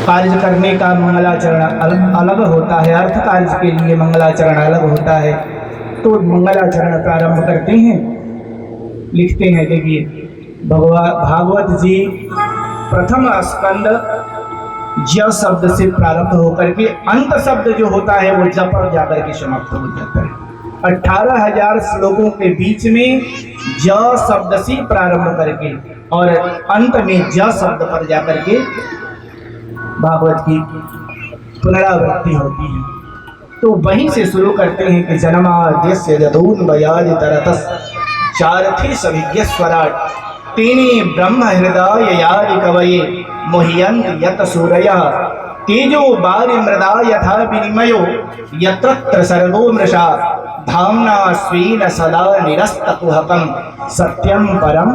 कार्य करने का मंगलाचरण अलग होता है, अर्थ कार्य के लिए मंगलाचरण अलग होता है। तो मंगलाचरण प्रारंभ करते हैं, लिखते हैं, देखिए भागवत जी प्रथम स्कंद ज शब्द से प्रारंभ होकर के अंत शब्द जो होता है वो ज पर जाकर के समाप्त हो जाता है। 18,000 श्लोकों के बीच में ज शब्द से प्रारंभ करके और अंत में ज शब्द पर जाकर के भागवत की पुनरावृत्ति होती है। तो वहीं से शुरू करते हैं कि जन्माद्यस्य यतोऽन्वयादि तरतस् चारथी सविज्ञस्वराट् तेने ब्रह्म हृदय यादि कवये मोह्यन्ति यत सूरयः तेजो वारि मृदा यथा विनिमयो यत्र सर्गो मृषा धाम्ना स्वेन सदा निरस्तकुहकं सत्यम परम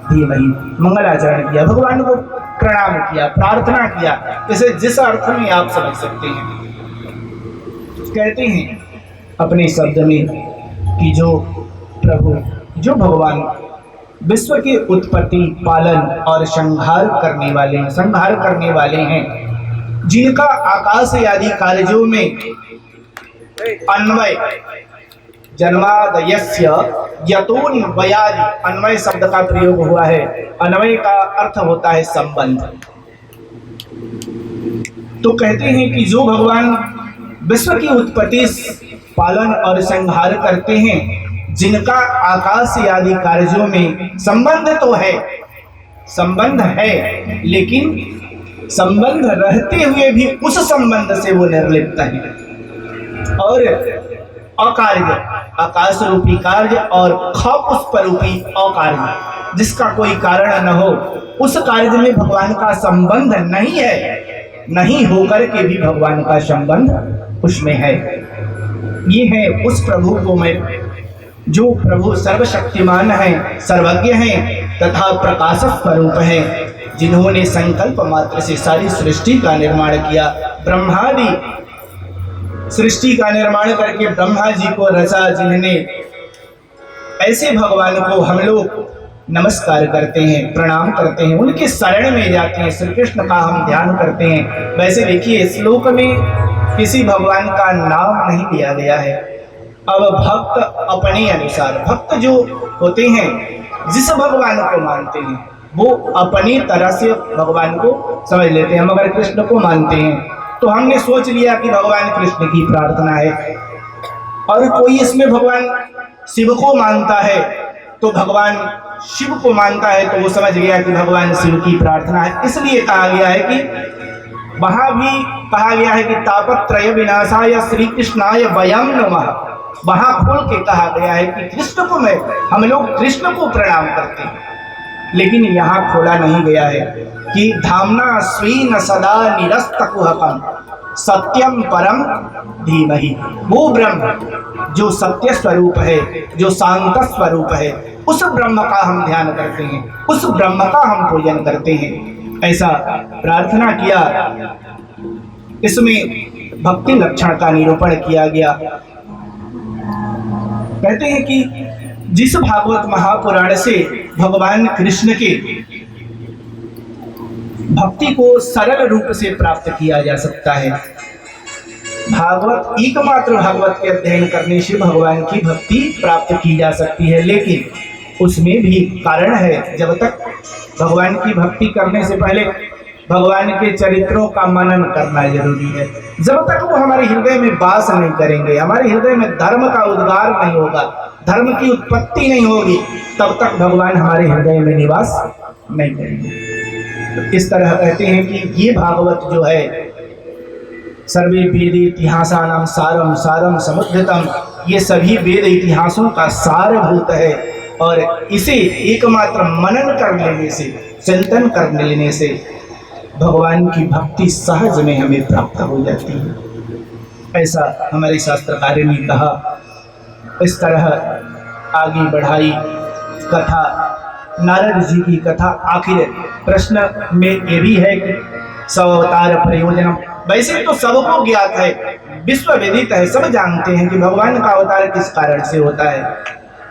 धीमहि। मंगलाचरण किया, भगवान को प्रणाम किया, प्रार्थना किया, इसे जिस अर्थ में आप समझ सकते हैं। कहते हैं अपने शब्द में कि जो प्रभु, जो भगवान विश्व की उत्पत्ति, पालन और संहार करने वाले हैं, जिनका आकाश आदि कार्यों में अन्वय, जन्मादयस्य यतोऽन्वयादि, अन्वय शब्द का प्रयोग हुआ है। अन्वय का अर्थ होता है संबंध। तो कहते हैं कि जो भगवान विश्व की उत्पत्ति, पालन और संहार करते हैं, जिनका आकाश आदि कार्यों में संबंध तो है, संबंध है, लेकिन संबंध रहते हुए भी उस संबंध से वो निर्लिप्त है। और अकार्य, आकाश रूपी कार्य और पुष्प रूपी अकार्य, जिसका कोई कारण न हो, उस कार्य में भगवान का संबंध नहीं है, नहीं होकर के भी भगवान का संबंध उसमें है। ये है उस प्रभु को मैं, जो प्रभु सर्वशक्तिमान है, सर्वज्ञ है तथा प्रकाश स्वरूप है, जिन्होंने संकल्प मात्र से सारी सृष्टि का निर्माण किया। ब्रह्मादि सृष्टि का निर्माण करके ब्रह्मा जी को रचा, जिन्होंने, ऐसे भगवान को हम लोग नमस्कार करते हैं, प्रणाम करते हैं, उनके शरण में जाते हैं, श्री कृष्ण का हम ध्यान करते हैं। वैसे देखिए श्लोक में किसी भगवान का नाम नहीं दिया गया है। अब भक्त अपने अनुसार, भक्त जो होते हैं, जिस भगवान को मानते हैं, वो अपनी तरह से भगवान को समझ लेते हैं। हम अगर कृष्ण को मानते हैं तो हमने सोच लिया कि भगवान कृष्ण की प्रार्थना है, और कोई इसमें भगवान शिव को मानता है तो भगवान शिव को मानता है, तो वो समझ गया कि भगवान शिव की प्रार्थना है। इसलिए कहा गया है कि वहां भी कहा गया है कि तापत्रय विनाशाय श्री कृष्णाय वयं नमः। वहां खोल के कहा गया है कि कृष्ण को मैं, हम लोग कृष्ण को प्रणाम करते हैं, लेकिन यहाँ खोला नहीं गया है कि धाम्ना स्वेन सदा निरस्तकुहकं सत्यम परम धीमहि। वो ब्रह्म जो सत्य स्वरूप है, जो शांत स्वरूप है, उस ब्रह्म का हम ध्यान करते हैं, उस ब्रह्म का हम पूजन करते हैं। ऐसा प्रार्थना किया। इसमें भक्ति लक्षण का निरूपण किया गया। कहते हैं कि जिस भागवत महापुराण से भगवान कृष्ण के भक्ति को सरल रूप से प्राप्त किया जा सकता है। भागवत, एकमात्र भागवत के अध्ययन करने से भगवान की भक्ति प्राप्त की जा सकती है, लेकिन उसमें भी कारण है। जब तक भगवान की भक्ति करने से पहले भगवान के चरित्रों का मनन करना जरूरी है। जब तक वो हमारे हृदय में वास नहीं करेंगे, हमारे हृदय में धर्म का उद्गार नहीं होगा, धर्म की उत्पत्ति नहीं होगी, तब तक भगवान हमारे हृदय में निवास नहीं करेंगे। तो इस तरह कहते हैं कि ये भागवत जो है, सर्वे वेद इतिहासानां सारम सारम समुद्रतम, ये सभी वेद इतिहासों का सारभूत है, और इसे एकमात्र मनन कर लेने से, चिंतन कर लेने से भगवान की भक्ति सहज में हमें प्राप्त हो जाती है। ऐसा हमारे शास्त्रकारों ने कहा। इस तरह आगे बढ़ाई कथा, नारद जी की कथा। आखिर प्रश्न में ये भी है कि सब अवतार प्रयोजनम, वैसे तो सबको ज्ञात है, विश्व विदित है, सब जानते हैं कि भगवान का अवतार किस कारण से होता है,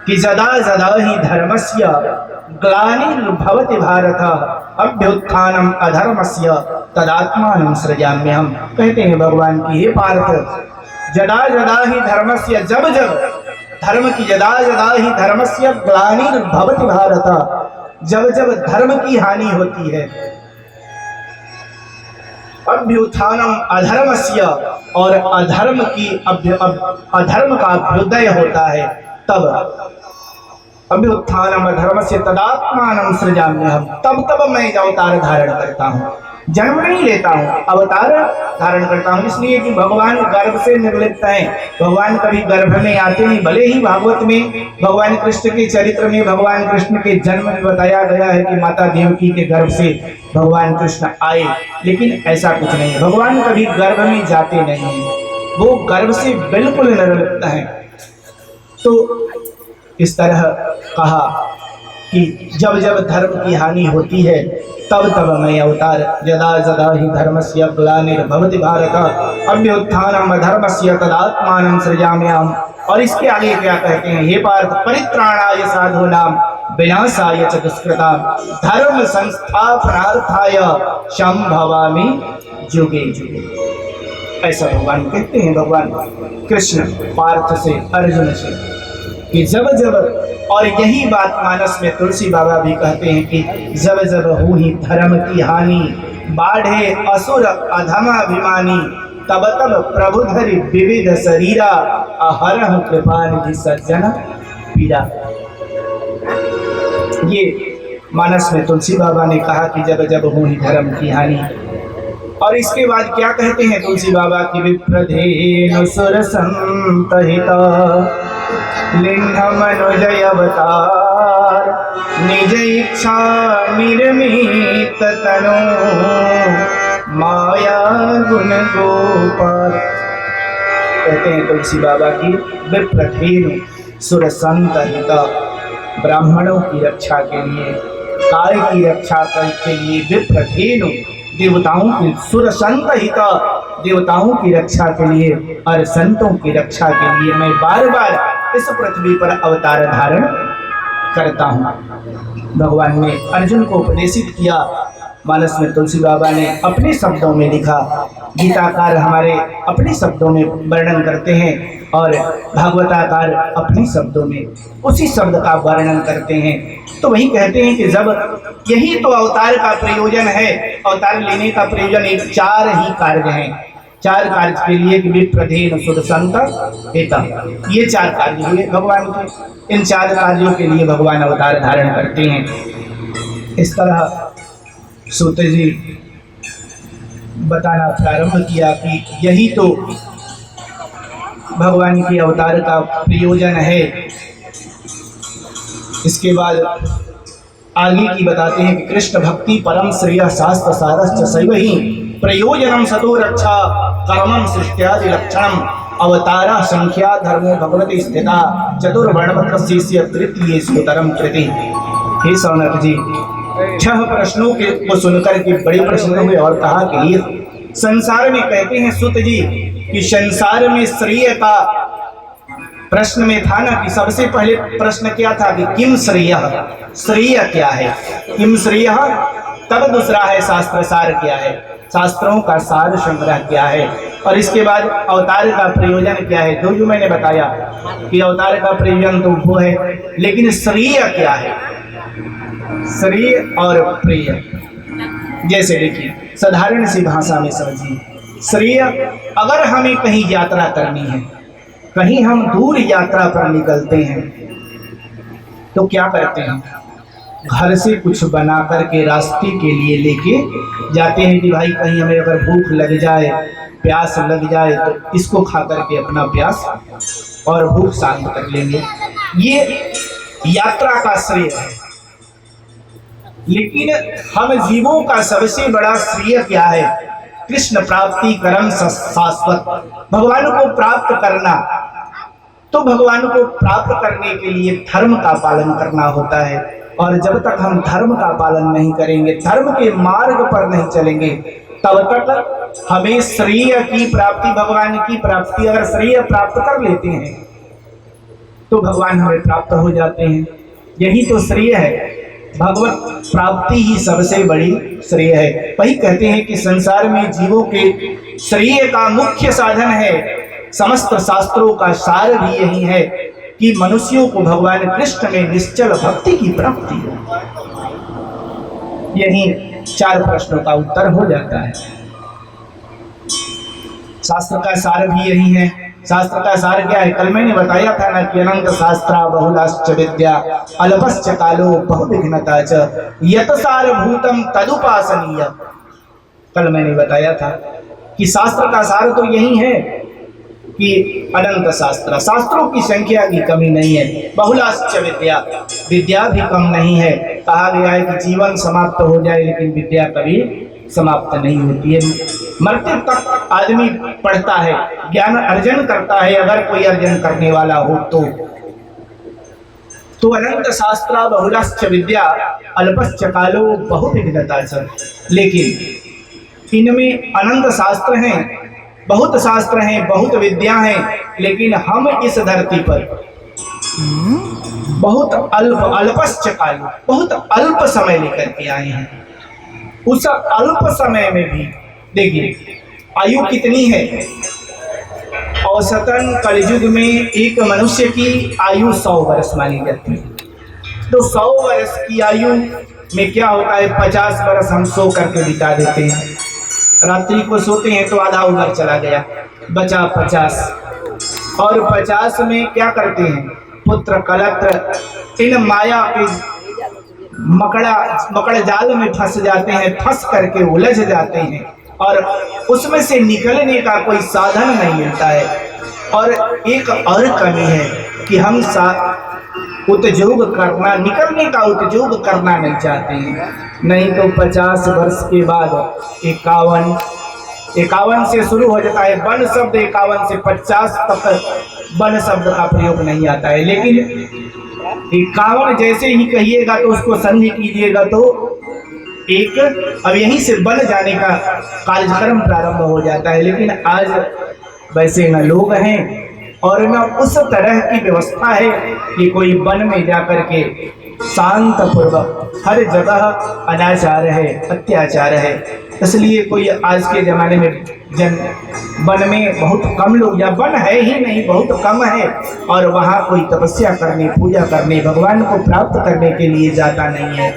कि जदा जदा ही धर्मस्य ग्लानिर्भवति भारत अभ्युत्थानम अधर्मस्य तदात्मानं सृजाम्यहम्। कहते हैं भगवान की हे पार्थ, जदा जदा ही धर्मस्य, जब जब धर्म की, जदा जदा ही धर्मस्य ग्लानिर्भवति भारत, जब जब धर्म की हानि होती है, अभ्युत्थानम अधर्मस्य, और अधर्म की अधर्म का अभ्युदय होता है, तब अभ्युत्थानम अधर्मस्य तदात्मानं सृजाम्यहम्, तब मैं अवतार धारण करता हूँ, जन्म नहीं लेता हूँ, अवतार धारण करता हूँ। इसलिए कि भगवान गर्भ से निर्लिप्त हैं, भगवान कभी गर्भ में आते नहीं। भले ही भागवत में भगवान कृष्ण के चरित्र में भगवान कृष्ण के जन्म में बताया गया है कि माता देवकी के गर्भ से भगवान कृष्ण आए, लेकिन ऐसा कुछ नहीं है, भगवान कभी गर्भ में जाते नहीं हैं, वो गर्भ से बिल्कुल निर्लिप्त हैं। तो इस तरह कहा कि जब जब धर्म की हानि होती है, तब तब मैं अवतार, जदा जदा ही धर्मस्य ग्लानिर्भवति भारत अभ्युत्थानम अधर्मस्य तदात्मानं सृजाम्यहम्। और इसके आगे क्या कहते हैं, हे पार्थ, परित्राणाय साधूनां विनाशाय च दुष्कृतां धर्म संस्थापनार्थाय संभवामि जुगे जुगे। ऐसा भगवान कहते हैं, भगवान कृष्ण पार्थ से, अर्जुन से, कि जब जब, और यही बात मानस में तुलसी बाबा भी कहते हैं कि जब जब हुई धर्म की हानि, बाढ़े असुर अधमाभिमानी, तब तब प्रभु धरि विविध शरीरा, अहरह कृपा निधि सज्जन पीड़ा। ये मानस में तुलसी बाबा ने कहा कि जब जब हुई धर्म की हानि। और इसके बाद क्या कहते हैं तुलसी बाबा की, विप्रधेनु सुर संतहिता लिंग मनुजय अवतार, निज इच्छा निर्मित तनो माया गुण गोपाल। कहते हैं तुलसी बाबा की, विप्रधेनु सुर संतहिता, ब्राह्मणों की रक्षा के लिए, काय की रक्षा के लिए, विप्रधेनु देवताओं की, सुर संतहिता देवताओं की रक्षा के लिए और संतों की रक्षा के लिए मैं बार बार इस पृथ्वी पर अवतार धारण करता हूँ। भगवान ने अर्जुन को उपदेशित किया, मानस में तुलसी बाबा ने अपने शब्दों में लिखा, गीताकार हमारे अपने शब्दों में वर्णन करते हैं और भागवताकार अपने शब्दों में उसी शब्द का वर्णन करते हैं। तो वही कहते हैं कि जब यही तो अवतार का प्रयोजन है, अवतार लेने का प्रयोजन एक चार ही कार्य हैं, चार कार्य के लिए कि विप्रधेनु सुर संत हिता, ये चार कार्य हुए भगवान के। इन चार कार्यों के लिए भगवान अवतार धारण करते हैं। इस तरह सूत जी बताना प्रारंभ किया कि यही तो भगवान की अवतार का प्रयोजन है। इसके बाद आगे की बताते हैं कि कृष्ण भक्ति परम श्रेय शास्त्र सारश्च सैव ही प्रयोजनम सतो रक्षा कर्मम सृष्ट्यादि लक्षणम अवतारा संख्या धर्मो भगवती स्थिता चतुर्वर्णपत्र शिष्य तृतीय सुतरम कृति। हे सौनक जी, 6 प्रश्नों को सुनकर के बड़े प्रश्न हुए और कहा कि ये संसार में, कहते हैं सुत जी कि संसार में श्रेय का प्रश्न में था ना, कि सबसे पहले प्रश्न क्या था कि किम श्रेय, श्रेय क्या है, किम श्रेय। तब दूसरा है शास्त्र सार क्या है, शास्त्रों का सार संग्रह क्या है। और इसके बाद अवतार का प्रयोजन क्या है, जो मैंने बताया कि अवतार का प्रयोजन तो वो है, लेकिन श्रेय क्या है, श्रेय और प्रिय। जैसे देखिए साधारण सी भाषा में समझिए, श्रेय, अगर हमें कहीं यात्रा करनी है, कहीं हम दूर यात्रा पर निकलते हैं तो क्या करते हैं, घर से कुछ बना करके रास्ते के लिए लेके जाते हैं कि भाई कहीं हमें अगर भूख लग जाए, प्यास लग जाए तो इसको खा करके अपना प्यास और भूख शांत कर लेंगे। ये यात्रा का श्रेय है। लेकिन हम जीवों का सबसे बड़ा श्रेय क्या है, कृष्ण प्राप्ति कर्म शाश्वत, भगवान को प्राप्त करना। तो भगवान को प्राप्त करने के लिए धर्म का पालन करना होता है, और जब तक हम धर्म का पालन नहीं करेंगे, धर्म के मार्ग पर नहीं चलेंगे, तब तक हमें श्रेय की प्राप्ति, भगवान की प्राप्ति, अगर श्रेय प्राप्त कर लेते हैं तो भगवान हमें प्राप्त हो जाते हैं। यही तो श्रेय है, भगवत प्राप्ति ही सबसे बड़ी श्रेय है। वही कहते हैं कि संसार में जीवों के श्रेय का मुख्य साधन है, समस्त शास्त्रों का सार भी यही है कि मनुष्यों को भगवान कृष्ण में निश्चल भक्ति की प्राप्ति हो। यही 4 प्रश्नों का उत्तर हो जाता है। शास्त्र का सार भी यही है। शास्त्र का सार क्या है? कल मैंने बताया था ना कि अनंत शास्त्रा बहुलाश्च विद्या अल्पश्च कालो बहुविघ्नता च यत सारभूतम तदुपासनीय। कल मैंने बताया था कि शास्त्र का सार तो यही है कि अनंत शास्त्र, शास्त्रों की संख्या की कमी नहीं है। बहुलाश्च विद्या, विद्या भी कम नहीं है। कहा गया है कि जीवन समाप्त हो जाए लेकिन विद्या कभी समाप्त नहीं होती है। मरते तक आदमी पढ़ता है, ज्ञान अर्जन करता है, अगर कोई अर्जन करने वाला हो तो अनंत शास्त्रा बहुलाश्च विद्या अल्पश्च कालो बहुविघ्नता च। लेकिन इनमें अनंत शास्त्र हैं, बहुत शास्त्र हैं, बहुत विद्या हैं, लेकिन हम इस धरती पर बहुत अल्पश्च कालो, बहुत अल्प समय लेकर के आए हैं। उस अल्प समय में भी देखिए आयु कितनी है। औसतन कलयुग में एक मनुष्य की आयु 100 वर्ष मानी जाती है। तो 100 वर्ष की आयु में क्या होता है, 50 वर्ष हम सो करके बिता देते हैं। रात्रि को सोते हैं तो आधा उम्र चला गया, बचा 50। और 50 में क्या करते हैं, पुत्र कलत्र इन माया के मकड़ जाल में फंस जाते हैं, फंस करके उलझ जाते हैं और उसमें से निकलने का कोई साधन नहीं मिलता है। और एक और कमी है कि हम उद्योग करना, निकलने का उद्योग करना नहीं चाहते हैं। नहीं तो 50 वर्ष के बाद 51 से शुरू हो जाता है वन शब्द, 51 से 50 तक वन शब्द का प्रयोग नहीं आता है। लेकिन 51 जैसे ही कहिएगा तो उसको संधि कीजिएगा तो अब यहीं से बन जाने का कार्यक्रम प्रारंभ हो जाता है। लेकिन आज वैसे न लोग हैं और न उस तरह की व्यवस्था है कि कोई वन में जाकर के शांत पूर्वक, हर जगह अनाचार है, अत्याचार है। इसलिए कोई आज के जमाने में वन में बहुत कम लोग, या वन है ही नहीं, बहुत कम है, और वहाँ कोई तपस्या करने, पूजा करने, भगवान को प्राप्त करने के लिए जाता नहीं है।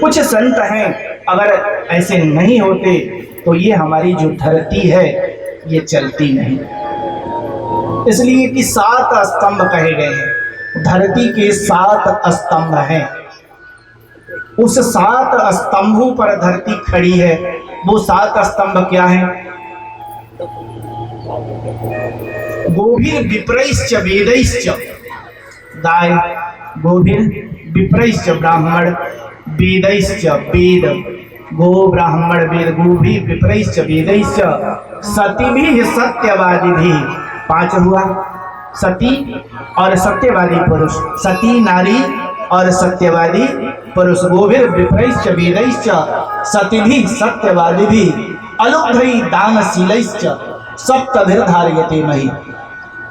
कुछ संत हैं, अगर ऐसे नहीं होते तो ये हमारी जो धरती है ये चलती नहीं। इसलिए कि 7 स्तंभ कहे गए हैं, धरती के 7 स्तंभ हैं। उस 7 स्तंभों पर धरती खड़ी है। वो 7 स्तंभ क्या हैं? गोभीर विप्रैश्च वेदैश्च, गाय, गोभीर विप्रैश्च ब्राह्मण, वेदैश्च वेद, गो ब्राह्मण वेद, गोभीर विप्रैश्च वेदैश्च, सतीभिः सत्यवादिभिः। 5 हुआ, सती और सत्यवादी पुरुष, सती नारी और सत्यवादी पुरुष। गोभीर विप्रैश्च वेदैश्च सतीभिः सत्यवादिभिः अलुब्धैः दानशीलैश्च सप्तभिर्धारयते मही।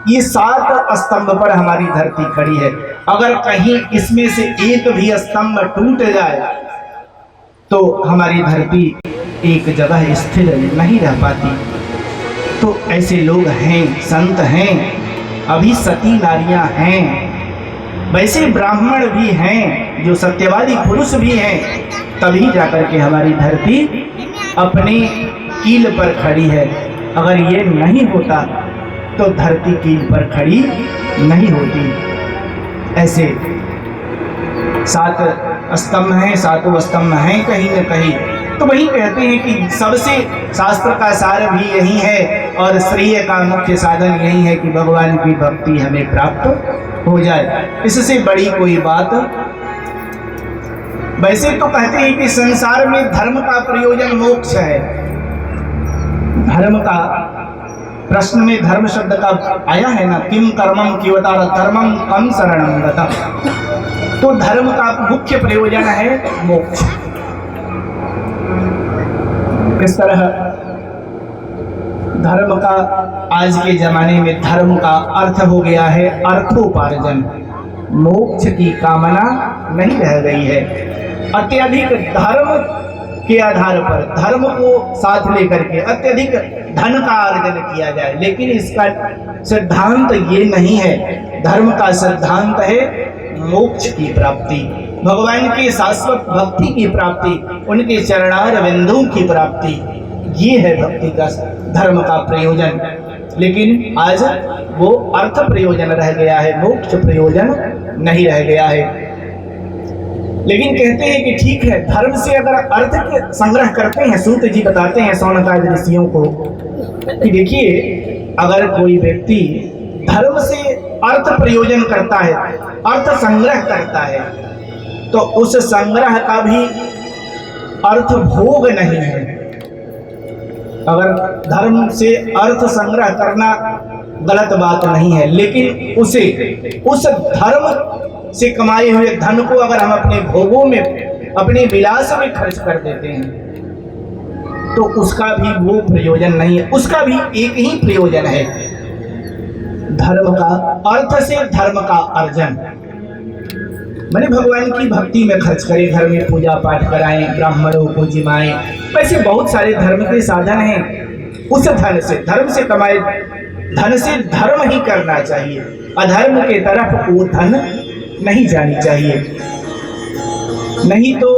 ये 7 स्तंभ पर हमारी धरती खड़ी है। अगर कहीं इसमें से एक भी स्तंभ टूट जाए तो हमारी धरती एक जगह स्थिर नहीं रह पाती। तो ऐसे लोग हैं, संत हैं, अभी सती नारियां हैं, वैसे ब्राह्मण भी हैं, जो सत्यवादी पुरुष भी हैं, तभी जाकर के हमारी धरती अपने कील पर खड़ी है। अगर ये नहीं होता तो धरती कील पर खड़ी नहीं होती। ऐसे 7 स्तंभ हैं, 7 स्तंभ हैं कहीं न कहीं। तो वही कहते हैं कि सबसे शास्त्र का सार भी यही है और श्रेय का मुख्य साधन यही है कि भगवान की भक्ति हमें प्राप्त हो जाए। इससे बड़ी कोई बात। वैसे तो कहते हैं कि संसार में धर्म का प्रयोजन मोक्ष है। धर्म का प्रश्न में धर्म शब्द का आया है ना, किम कर्मम किवतार धर्मम कम शरणम गतम्। तो धर्म का मुख्य प्रयोजन है मोक्ष। किस तरह? धर्म का आज के जमाने में धर्म का अर्थ हो गया है अर्थोपार्जन। मोक्ष की कामना नहीं रह गई है। अत्यधिक धर्म के आधार पर, धर्म को साथ लेकर के अत्यधिक धन का अर्जन किया जाए, लेकिन इसका सिद्धांत ये नहीं है। धर्म का सिद्धांत है मोक्ष की प्राप्ति, भगवान की शाश्वत भक्ति की प्राप्ति, उनके चरणार बिंदु की प्राप्ति। ये है भक्ति का, धर्म का प्रयोजन। लेकिन आज वो अर्थ प्रयोजन रह गया है, मोक्ष प्रयोजन नहीं रह गया है। लेकिन कहते हैं कि ठीक है, धर्म से अगर अर्थ के संग्रह करते हैं, सूत जी बताते हैं शौनकादि ऋषियों को कि देखिए, अगर कोई व्यक्ति धर्म से अर्थ प्रयोजन करता है, अर्थ संग्रह करता है, तो उस संग्रह का भी अर्थ भोग नहीं है। अगर धर्म से अर्थ संग्रह करना गलत बात नहीं है, लेकिन उसे, उस धर्म से कमाए हुए धन को अगर हम अपने भोगों में, अपने विलास में खर्च कर देते हैं, तो उसका भी वो प्रयोजन नहीं है। उसका भी एक ही प्रयोजन है, धर्म का, अर्थ से धर्म का अर्जन। मैंने भगवान की भक्ति में खर्च करें, घर में पूजा पाठ कराएं, ब्राह्मणों को जिमाएं, वैसे बहुत सारे धर्म के साधन हैं। उस धन से, धर्म से कमाए धन से धर्म ही करना चाहिए, अधर्म के तरफ वो धन नहीं जानी चाहिए। नहीं तो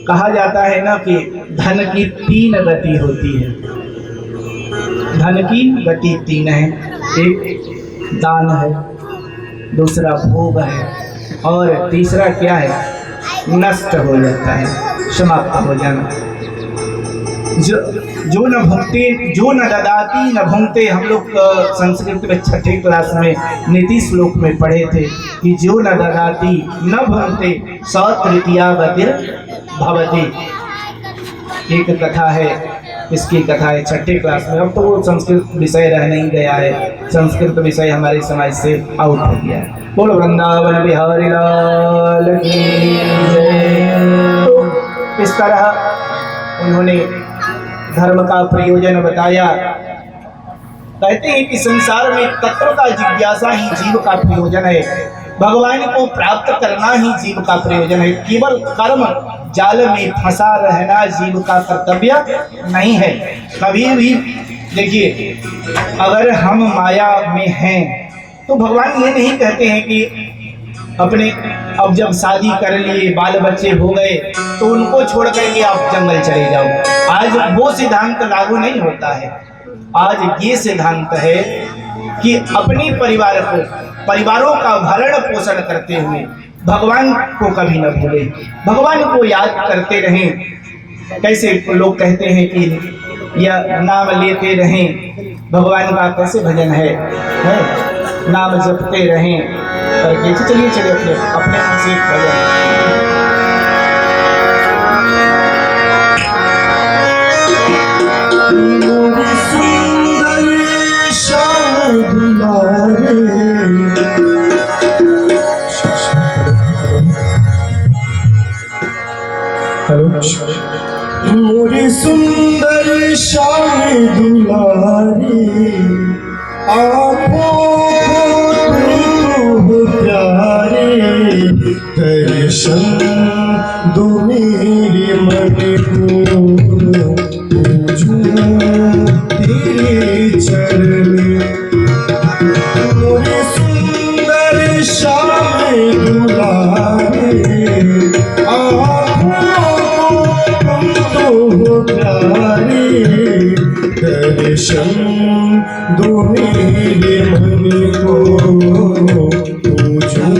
कहा जाता है ना कि धन की 3 गति होती है। धन की गति 3 है, एक दान है, दूसरा भोग है, और तीसरा क्या है, नष्ट हो जाता है, समाप्त हो जाना। जो न भुंगते, जो न ददाती न भुंगते, हम लोग संस्कृत में 6ठी क्लास में नीति श्लोक में पढ़े थे कि जो न ददाती न भुंगते स तृतीया गतिर भवति। एक कथा है, इसकी कथा है 6ठी क्लास में। अब तो वो संस्कृत विषय रह नहीं गया है, संस्कृत विषय हमारे समाज से आउट हो गया है। बोलो वृंदावन बिहारी लाल की जय। तो इस तरह उन्होंने धर्म का प्रयोजन बताया। कहते हैं कि संसार में तत्व का जिज्ञासा ही जीव का प्रयोजन है, भगवान को प्राप्त करना ही जीव का प्रयोजन है। केवल कर्म जाल में फंसा रहना जीव का कर्तव्य नहीं है। कभी भी देखिए, अगर हम माया में हैं तो भगवान ये नहीं कहते हैं कि अपने, अब जब शादी कर लिए, बाल बच्चे हो गए, तो उनको छोड़ करके आप जंगल चले जाओ। आज वो सिद्धांत लागू नहीं होता है। आज ये सिद्धांत है कि अपने परिवार को, परिवारों का भरण पोषण करते हुए भगवान को कभी न भूलें, भगवान को याद करते रहें। कैसे लोग कहते हैं कि यह नाम लेते रहें, भगवान का कैसे भजन है नाम जपते रहें। चलिए चलिए अपने अपने से भजन। मोरी सुंदर शाम दुलारी, आँखों को प्यारे, दर्शन दो मेरे मन को, पूजूं तेरे चरण। मोरी सुंदर शाम दुलारी, दर्शन दो मेरे मन को, पूजूं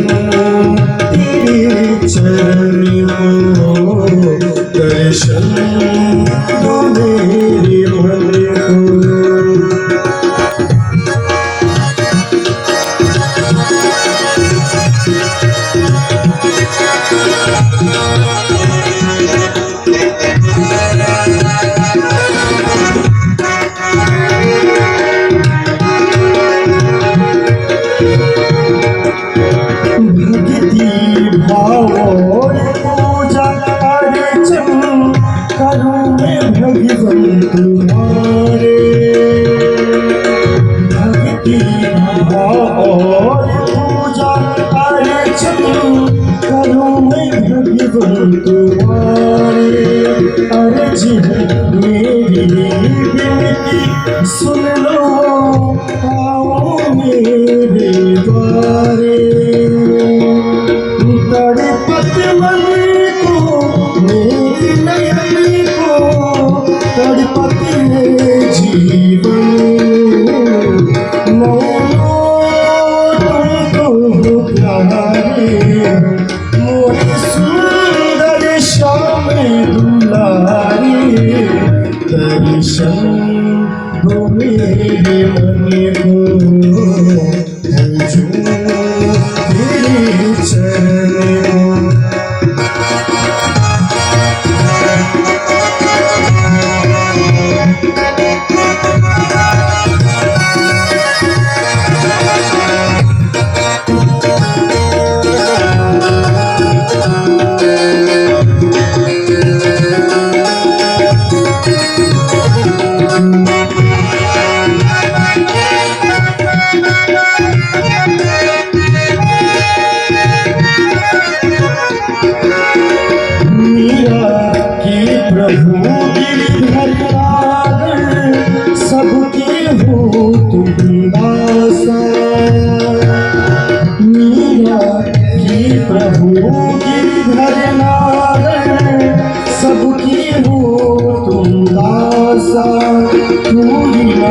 तेरे चरण को, दर्शन दो मेरे मन को। पूजा अर्चन करूं मैं भगवान तुम्हारे, विनती सुन लो, आओ मेरे द्वारे। तड़पत मन को मेरे नयन को, तड़पत है जीवन। नैनो तुमको प्यारे, मोरे सुंदर श्याम दुलारे। दर्शन दो मेरे मन को, पूजूं तेरे चरण को। प्रभु गिरधर नागर, सबके हो तुम दासा। मीरा की प्रभु गिरधर नागर, सबके हो तुम दासा। तू ही न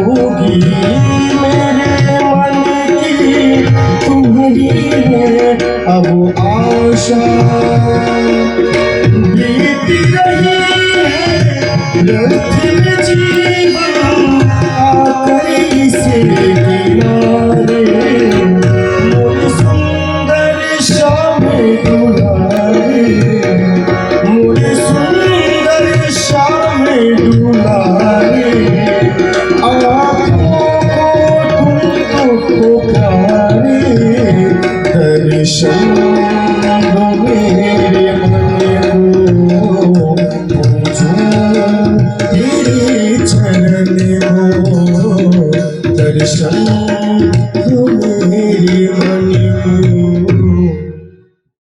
होगी मेरे मन की, तुम्हारी है अब आशा। बीती रही है रथ में जीवन, आकर इसे किनारे। मोरे सुंदर श्याम दुलारे, मोरे सुंदर श्याम दुलारे। आँखों को तुमको पुकारे, दर्शन दो मेरे मन को, पूजूं तेरे चरण को। दर्शन